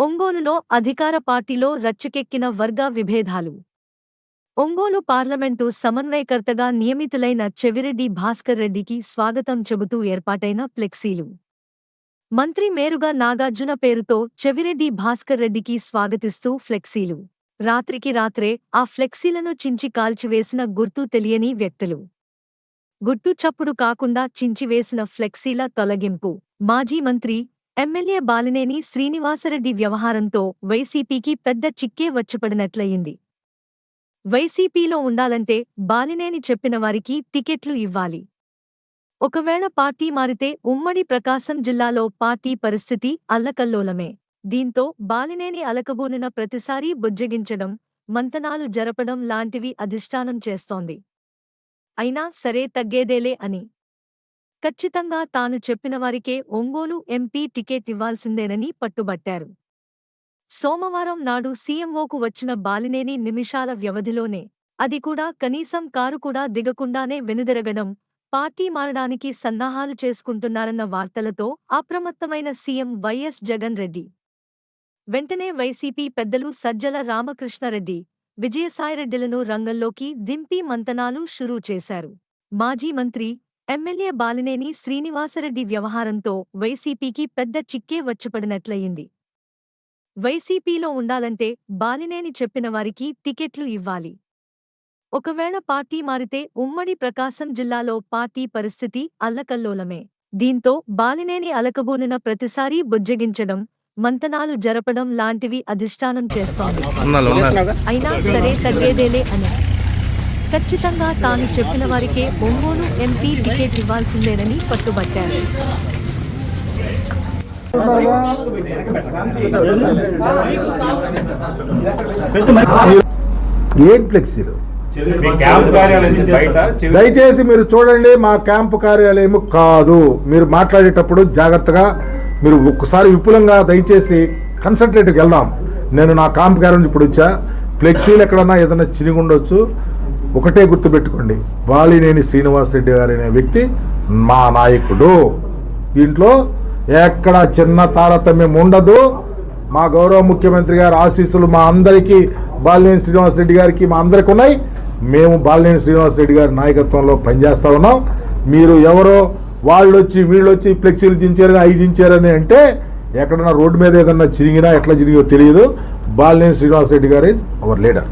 ఒంగోలులో అధికార పార్టీలో రచ్చకెక్కిన వర్గ విభేదాలు. ఒంగోలు పార్లమెంటు సమన్వయకర్తగా నియమితులైన చెవిరెడ్డి భాస్కర్ రెడ్డికి స్వాగతం చెబుతూ ఏర్పాటైన ఫ్లెక్సీలు. మంత్రి మేరుగా నాగార్జున పేరుతో చెవిరెడ్డి భాస్కర్ రెడ్డికి స్వాగతిస్తూ ఫ్లెక్సీలు. రాత్రికి రాత్రే ఆ ఫ్లెక్సీలను చించి కాల్చివేసిన గుర్తు తెలియని వ్యక్తులు. గుట్టు చప్పుడు కాకుండా చించివేసిన ఫ్లెక్సీల తొలగింపు. మాజీ మంత్రి, ఎమ్మెల్యే బాలినేని శ్రీనివాసరెడ్డి వ్యవహారంతో వైసీపీకి పెద్ద చిక్కే వచ్చిపడినట్లయింది. వైసీపీలో ఉండాలంటే బాలినేని చెప్పిన వారికి టికెట్లు ఇవ్వాలి. ఒకవేళ పార్టీ మారితే ఉమ్మడి ప్రకాశం జిల్లాలో పార్టీ పరిస్థితి అల్లకల్లోలమే. దీంతో బాలినేని అలకబూనిన ప్రతిసారీ బుజ్జగించడం, మంతనాలు జరపడం లాంటివి అధిష్టానం చేస్తోంది. అయినా సరే తగ్గేదేలే అని. ఖచ్చితంగా తాను చెప్పినవారికే ఒంగోలు ఎంపీ టికెట్ ఇవ్వాల్సిందేనని పట్టుబట్టారు. సోమవారం నాడు సీఎంఓకు వచ్చిన బాలినేని నిమిషాల వ్యవధిలోనే, అది కూడా కనీసం కారు కూడా దిగకుండానే వెనుదిరగడం, పార్టీ మారడానికి సన్నాహాలు చేసుకుంటున్నారన్న వార్తలతో అప్రమత్తమైన సీఎం వైఎస్ జగన్ రెడ్డి. వెంటనే వైసీపీ పెద్దలు సజ్జల రామకృష్ణారెడ్డి, విజయసాయిరెడ్డిలను రంగంలోకి దింపి మంతనాలు షురూ చేశారు. మాజీ మంత్రి, ఎమ్మెల్యే బాలినేని శ్రీనివాసరెడ్డి వ్యవహారంతో వైసీపీకి పెద్ద చిక్కే వచ్చిపడినట్లయింది. వైసీపీలో ఉండాలంటే బాలినేని చెప్పిన వారికి టికెట్లు ఇవ్వాలి. ఒకవేళ పార్టీ మారితే ఉమ్మడి ప్రకాశం జిల్లాలో పార్టీ పరిస్థితి అల్లకల్లోలమే. దీంతో బాలినేని అలకబూనిన ప్రతిసారీ బుజ్జగించడం, మంతనాలు జరపడం లాంటివి అధిష్టానం చేస్తోంది. అయినా సరే తగ్గేదేలే అని. ఖచ్చితంగా తాను చెప్పిన వారికే ఒంగోలు ఎంపీ టికెట్ ఇవ్వాల్సిందేనని పట్టుబట్టారు. దయచేసి మీరు చూడండి, మా క్యాంపు కార్యాలయం కాదు. మీరు మాట్లాడేటప్పుడు జాగ్రత్తగా మీరు ఒక్కసారి విపులంగా దయచేసి కన్సల్టేట్కి వెళ్దాం. నేను నా క్యాంపు కార్యాలయం ఇప్పుడు వచ్చా. ఫ్లెక్సీలు ఎక్కడన్నా ఏదైనా చిరిగి ఉండొచ్చు. ఒకటే గుర్తుపెట్టుకోండి, బాలినేని శ్రీనివాసరెడ్డి గారు అనే వ్యక్తి మా నాయకుడు. దీంట్లో ఎక్కడ చిన్న తారతమ్యం ఉండదు. మా గౌరవ ముఖ్యమంత్రి గారి ఆశీస్సులు మా అందరికీ, బాలినేని శ్రీనివాసరెడ్డి గారికి మా అందరికీ ఉన్నాయి. మేము బాలినేని శ్రీనివాసరెడ్డి గారి నాయకత్వంలో పనిచేస్తూ ఉన్నాం. మీరు ఎవరో వాళ్ళొచ్చి వీళ్ళొచ్చి ఫ్లెక్సీలు దించారని అవి దించారని అంటే, ఎక్కడన్నా రోడ్డు మీద ఏదన్నా చిరిగినా ఎట్లా చిరిగో తెలియదు. బాలినేని శ్రీనివాసరెడ్డి గారు ఈజ్ అవర్ లీడర్.